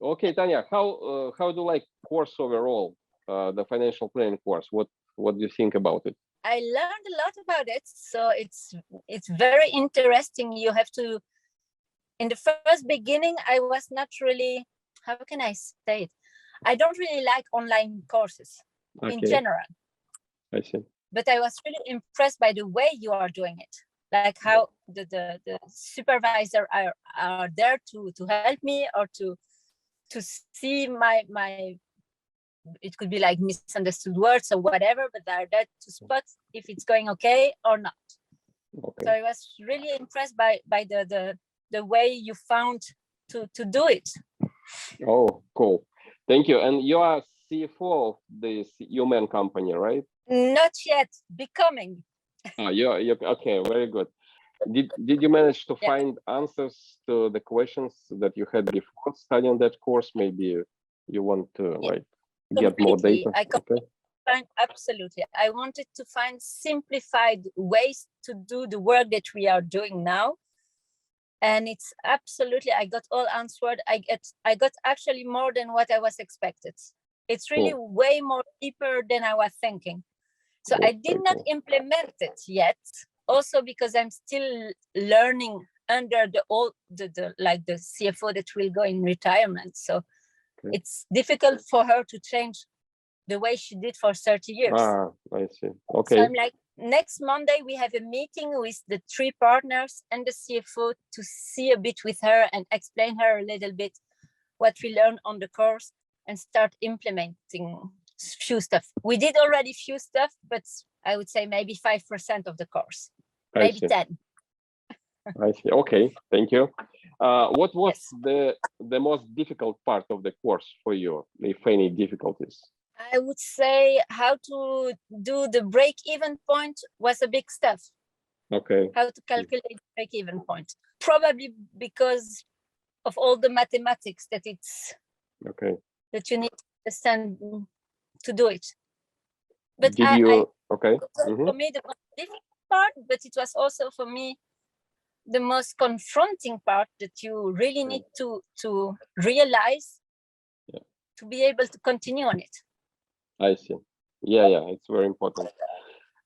Okay, Tanya, how do you like course overall, the financial planning course? What do you think about it? I learned a lot about it, so it's very interesting. You have to. In the first beginning, I was not really. How can I say it? I don't really like online courses in Okay, general, I see. but I was really impressed by the way you are doing it. Like how the supervisor are there to help me or to see my it could be like misunderstood words or whatever, but they're there to spot if it's going okay or not. So Okay. I was really impressed by the way you found to do it. Oh, cool. Thank you. And you are CFO of this human company, right? Not yet, becoming. Oh, you're okay. Very good. Did you manage to Yeah, find answers to the questions that you had before studying that course? Maybe you want to yeah, like get more completely. data. I Okay. find absolutely. I wanted to find simplified ways to do the work that we are doing now, and it's absolutely. I got all answered. I got actually more than what I was expected. It's really Cool. way more deeper than I was thinking. So I Cool. did Very not cool. implement it yet, also because I'm still learning under the old the like the CFO that will go in retirement. So Okay. it's difficult for her to change the way she did for 30 years. Ah, I see. So Okay. I'm like, next Monday we have a meeting with the 3 partners and the CFO to see a bit with her and explain her a little bit what we learned on the course and start implementing few stuff. We did already few stuff, but I would say maybe 5% of the course, I maybe see. 10. I see. Okay. Thank you. What was Yes. the most difficult part of the course for you, if any difficulties? I would say how to do the break-even point was a big stuff. Okay. How to calculate the break-even point. Probably because of all the mathematics Okay. that you need to understand to do it. But Did you? Okay. Mm-hmm. for me the most difficult part, but it was also for me the most confronting part that you really need to realize Yeah. to be able to continue on it. I see. Yeah, yeah. It's very important.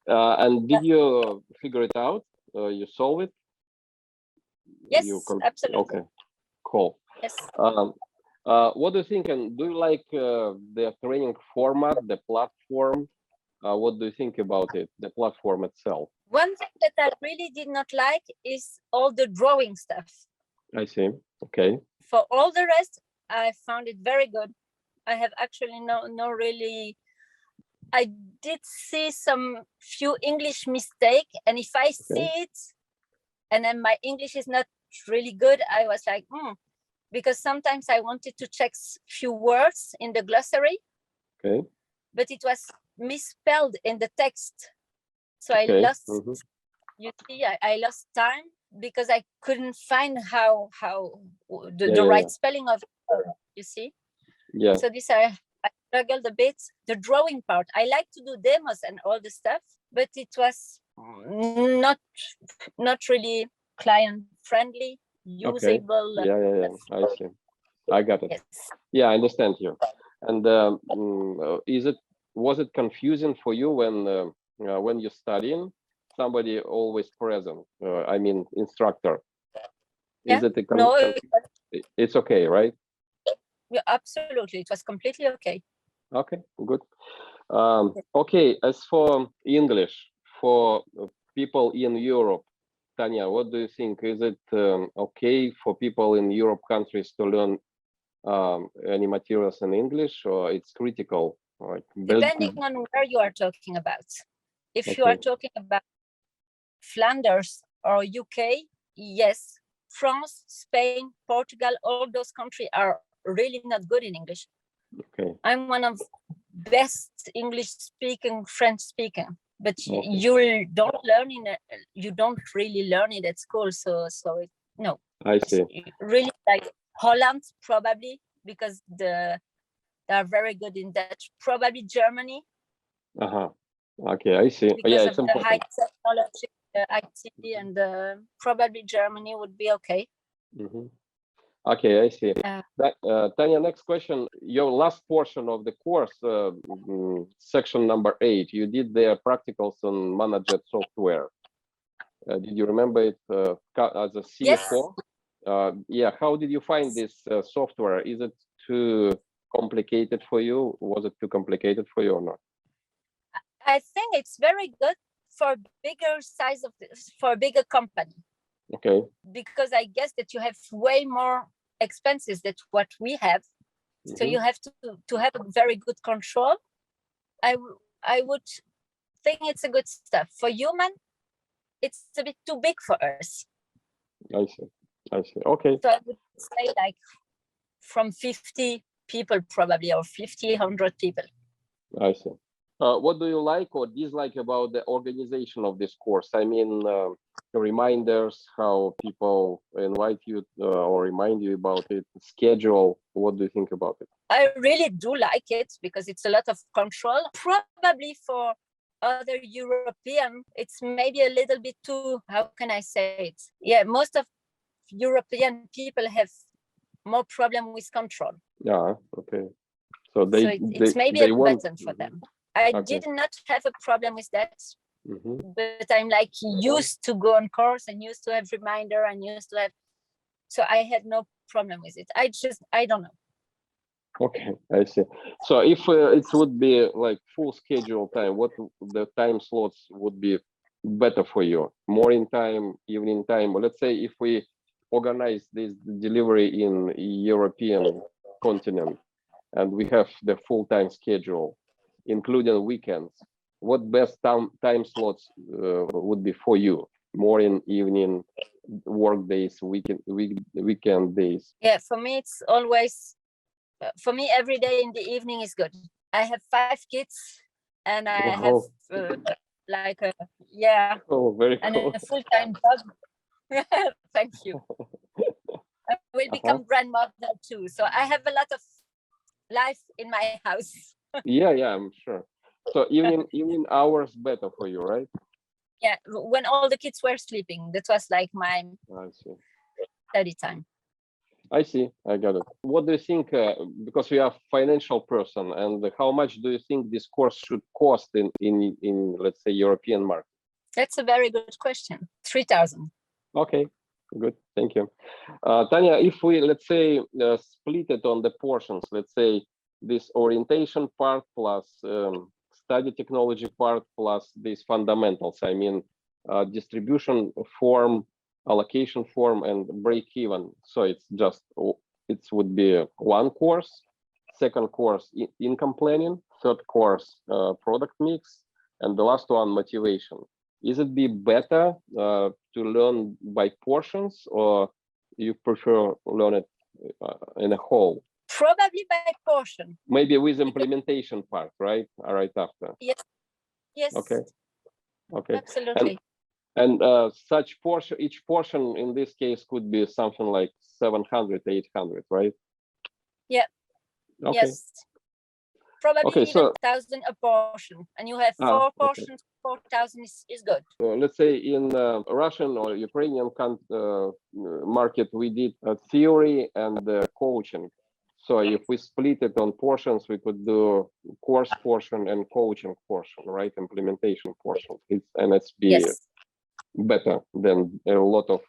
And did you figure it out? You solve it? Yes, absolutely. Okay. Cool. Yes. What do you think? And do you like the training format, the platform? What do you think about it, the platform itself? One thing that I really did not like is all the drawing stuff. I see. Okay. For all the rest, I found it very good. I have actually no really. I did see some few English mistake, and if I see it, and then my English is not really good, I was like, because sometimes I wanted to check few words in the glossary, Okay. but it was misspelled in the text. So I Okay. lost, Mm-hmm. you see, I lost time because I couldn't find how the right spelling of it, you see. Yeah. So this I struggled a bit. The drawing part, I like to do demos and all the stuff, but it was not really client friendly, Okay. usable. Yeah. I see. I got it. Yes. Yeah, I understand you. And was it confusing for you when you're studying? Somebody always present. I mean, instructor. Yeah. Is it a No, it's okay, right? yeah, absolutely. It was completely okay. Okay, good. Okay, as for English, for people in Europe, Tanya, what do you think? Is it okay for people in Europe countries to learn any materials in English, or it's critical? Like Depending on where you are talking about. If you are talking about Flanders or UK, yes. France, Spain, Portugal, all those countries are really not good in English. Okay. I'm one of best English speaking, French speaking, but you don't learn you don't really learn it at school. So no. I see. Really like Holland probably because they are very good in Dutch. Probably Germany. Okay, I see. Because yeah, of it's the important. high technology, IT, and probably Germany would be okay. Mm-hmm. Okay, I see. Uh, Tanya, next question. Your last portion of the course, section number 8, you did the practicals on managed software. Did you remember it as a CFO? Yes. Yeah, how did you find this software? Is it too complicated for you? Was it too complicated for you or not? I think it's very good for bigger size of this, for a bigger company. Okay. Because I guess that you have way more expenses than what we have. So you have to have a very good control. I would think it's a good stuff. For human, it's a bit too big for us. I see. I see. Okay. So I would say like from 50 people probably, or 50, 100 people. I see. What do you like or dislike about the organization of this course? I mean, reminders, how people invite you or remind you about it, schedule. What do you think about it? I really do like it because it's a lot of control. Probably for other European, it's maybe a little bit too, how can I say it? Yeah, most of European people have more problem with control. Yeah, okay. So it's maybe a button for them. I did not have a problem with that, but I'm like used to go on course and used to have reminder and used to have, so I had no problem with it. I don't know. Okay, I see. So if it would be like full schedule time, what the time slots would be better for you? Morning time, evening time? Let's say if we organize this delivery in European continent and we have the full-time schedule, including weekends, what best time slots would be for you? Morning, evening, work days, weekend days? Yeah, for me, it's always, for me, every day in the evening is good. I have 5 kids and I have like a, yeah, very and cool. a full-time job. Thank you. I will become grandmother too. So I have a lot of life in my house. Yeah, I'm sure. So evening hours better for you, right? Yeah, when all the kids were sleeping, that was like my study time. I see, I got it. What do you think, because you are a financial person, and how much do you think this course should cost in let's say, European market? That's a very good question. 3,000. Okay, good, thank you. Tanya, if we, let's say, split it on the portions, let's say this orientation part plus study technology part plus these fundamentals, I mean, distribution form, allocation form, and break even. So it's just, it would be one course, second course income planning, third course product mix, and the last one motivation. Is it be better to learn by portions, or you prefer learn it in a whole? Probably by portion. Maybe with implementation part, right? Right after. Yes. Yes. Okay. Absolutely. And such portion, each portion in this case could be something like 700, 800, right? Yeah. Okay. Yes. Probably even 1,000 a portion, and you have 4 portions. 4,000 is good. Let's say in Russian or Ukrainian market, we did theory and coaching. So if we split it on portions, we could do course portion and coaching portion, right? Implementation portion. It's better than a lot of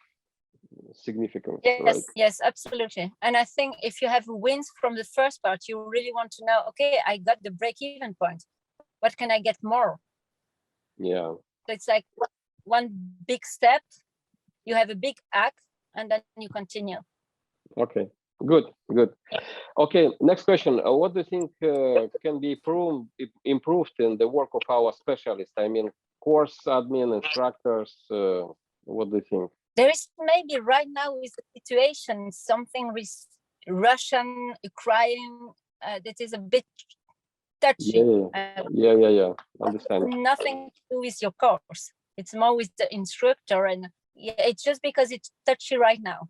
significance. Yes, right? Yes, absolutely. And I think if you have wins from the first part, you really want to know, okay, I got the break-even point. What can I get more? Yeah. So it's like one big step, you have a big act, and then you continue. Okay, good. Okay, next question. What do you think can be improved in the work of our specialists? I mean, course admin, instructors, what do you think? There is maybe right now with the situation, something with Russian, Ukraine, that is a bit touchy. Yeah. Understand. Nothing to do with your course. It's more with the instructor, and it's just because it's touchy right now.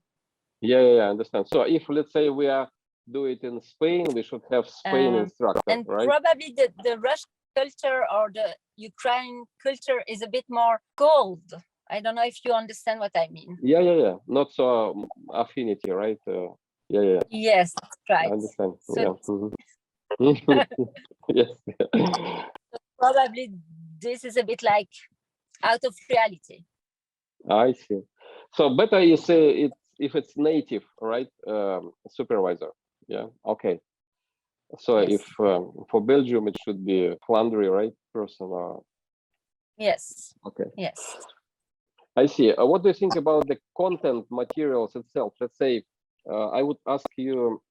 Yeah, understand. So if, let's say, we are do it in Spain, we should have Spain instructor, and right? Probably the Russian culture or the Ukrainian culture is a bit more cold. I don't know if you understand what I mean. Yeah. Not so affinity, right? Yeah. Yes, that's I right. understand. So Yeah. Mhm. Yes. probably this is a bit like out of reality. I see. So better you say it if it's native, right? Supervisor. Yeah. Okay. So Yes. if for Belgium it should be Flandry, right? Person. Yes. Okay. Yes. I see. What do you think about the content materials itself? Let's say I would ask you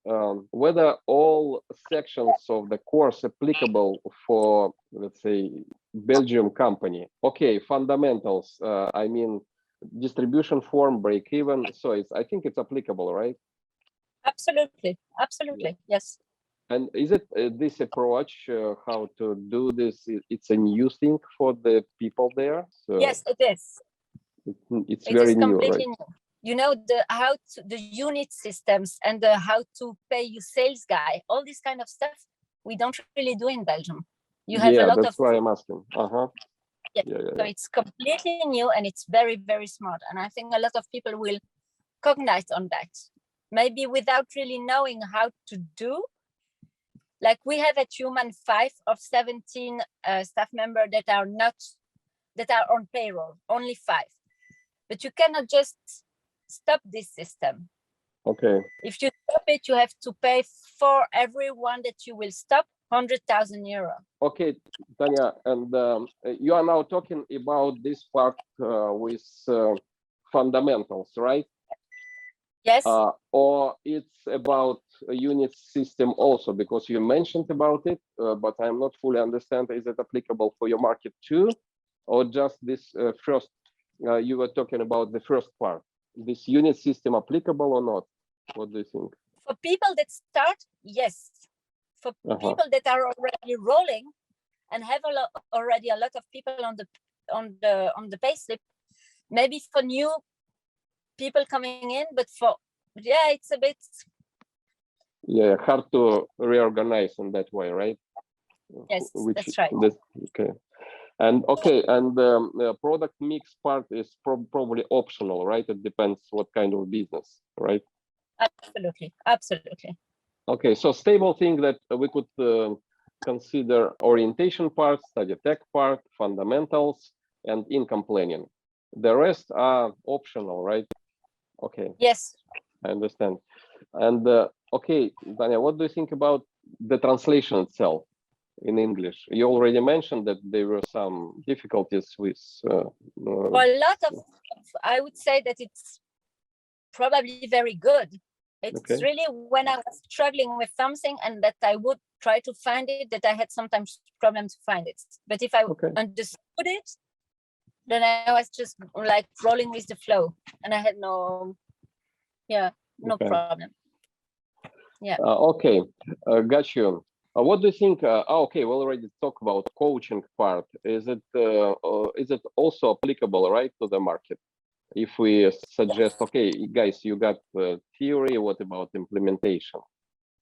whether all sections of the course applicable for, let's say, Belgium company. Okay, fundamentals. I mean, distribution form, break even. So I think it's applicable, right? Absolutely. Yeah. Absolutely. Yes. And is it this approach how to do this? It's a new thing for the people there. So Yes, it is. it's It is very new, completely right? new. You know, the unit systems and the how to pay you sales guy, all this kind of stuff we don't really do in Belgium. You have a Yeah, lot that's of why I'm asking. Uh-huh. yeah. Yeah. So it's completely new and it's very, very smart. And I think a lot of people will cognize on that. Maybe without really knowing how to do. Like we have at Human 5 of 17 staff members that are on payroll, only 5. But you cannot just stop this system. Okay. If you stop it, you have to pay for everyone that you will stop 100,000 euro. Okay, Tanya, and you are now talking about this part with fundamentals, right? Yes. Or it's about a unit system also, because you mentioned about it, but I'm not fully understand. Is it applicable for your market too, or just this first? You were talking about the first part. This unit system applicable or not? What do you think? For people that start, yes. For people that are already rolling and have already a lot of people on the payslip, maybe for new people coming in, but for it's a bit hard to reorganize in that way, right? yes, that's right. Okay. And the product mix part is probably optional, right? It depends what kind of business, right? Absolutely. Okay, so stable thing that we could consider orientation part, study tech part, fundamentals, and income planning. The rest are optional, right? Okay. Yes. I understand. And okay, Tanya, what do you think about the translation itself in English? You already mentioned that there were some difficulties with. For a lot of, I would say that it's probably very good. It's really when I was struggling with something and that I would try to find it, that I had sometimes problem to find it. But if I understood it, then I was just like rolling with the flow, and I had no problem. Yeah. Okay, got you. What do you think? Okay, we already talked about coaching part. Is it also applicable, right, to the market? If we suggest, okay, guys, you got theory, what about implementation?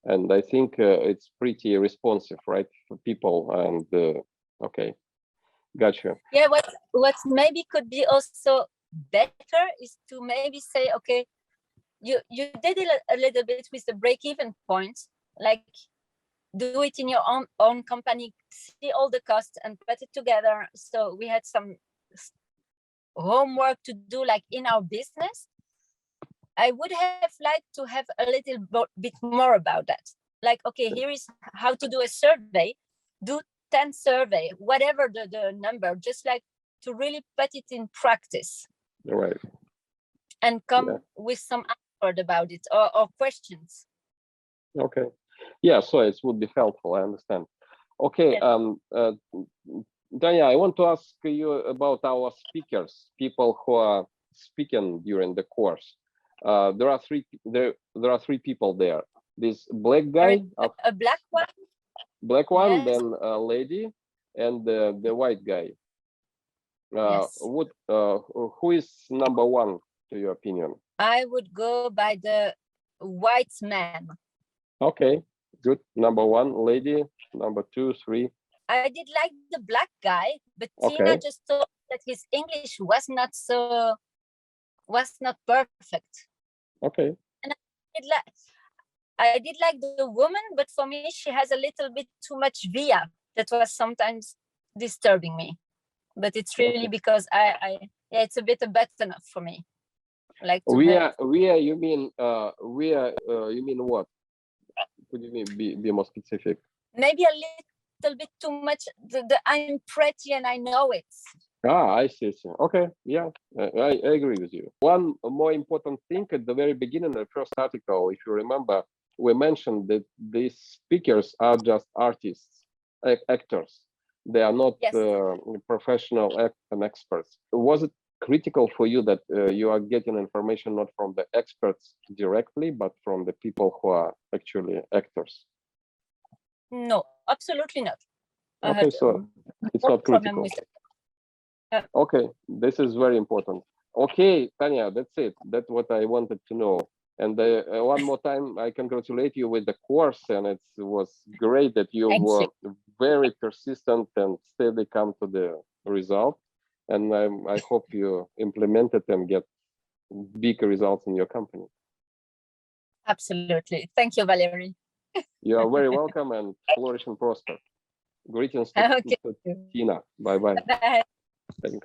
And I think it's pretty responsive, right, for people. And okay, gotcha. Yeah, what maybe could be also better is to maybe say, okay, you did it a little bit with the break-even point, like do it in your own company, see all the costs and put it together. So we had some homework to do, like in our business. I would have liked to have a little bit more about that. Like, okay, here is how to do a survey, do 10 survey, whatever the number, just like to really put it in practice. Right. And come with some answer about it or questions. Okay. Yeah, so it would be helpful, I understand. Okay, Tanya, I want to ask you about our speakers, people who are speaking during the course. There are three people there. This black guy, a black one, yes. Then a lady, and the white guy. Yes. Who is number one to your opinion? I would go by the white man. Okay, good. Number one, lady. Number 2, 3. I did like the black guy, but Tina just thought that his English was not perfect. Okay. And I did like the woman, but for me, she has a little bit too much via. That was sometimes disturbing me. But it's really because yeah, it's a bit a button up for me. Like to have, you mean you mean what? Could you be more specific? maybe a little bit too much. The I'm pretty and I know it. I see. Okay, yeah, I agree with you. One more important thing at the very beginning, the first article, if you remember, we mentioned that these speakers are just artists, actors. They are not Yes. Professional and experts. Was it critical for you that you are getting information not from the experts directly, but from the people who are actually actors? No, absolutely not. Okay, so it's not critical. Okay, this is very important. Okay, Tanya, that's it. That's what I wanted to know. And one more time, I congratulate you with the course, and it was great that you were very persistent and steadily come to the result. And I hope you implement it and get big results in your company. Absolutely. Thank you, Valerie. You are very welcome, and flourish and prosper. Greetings to Tina. Bye-bye. Bye. Thanks.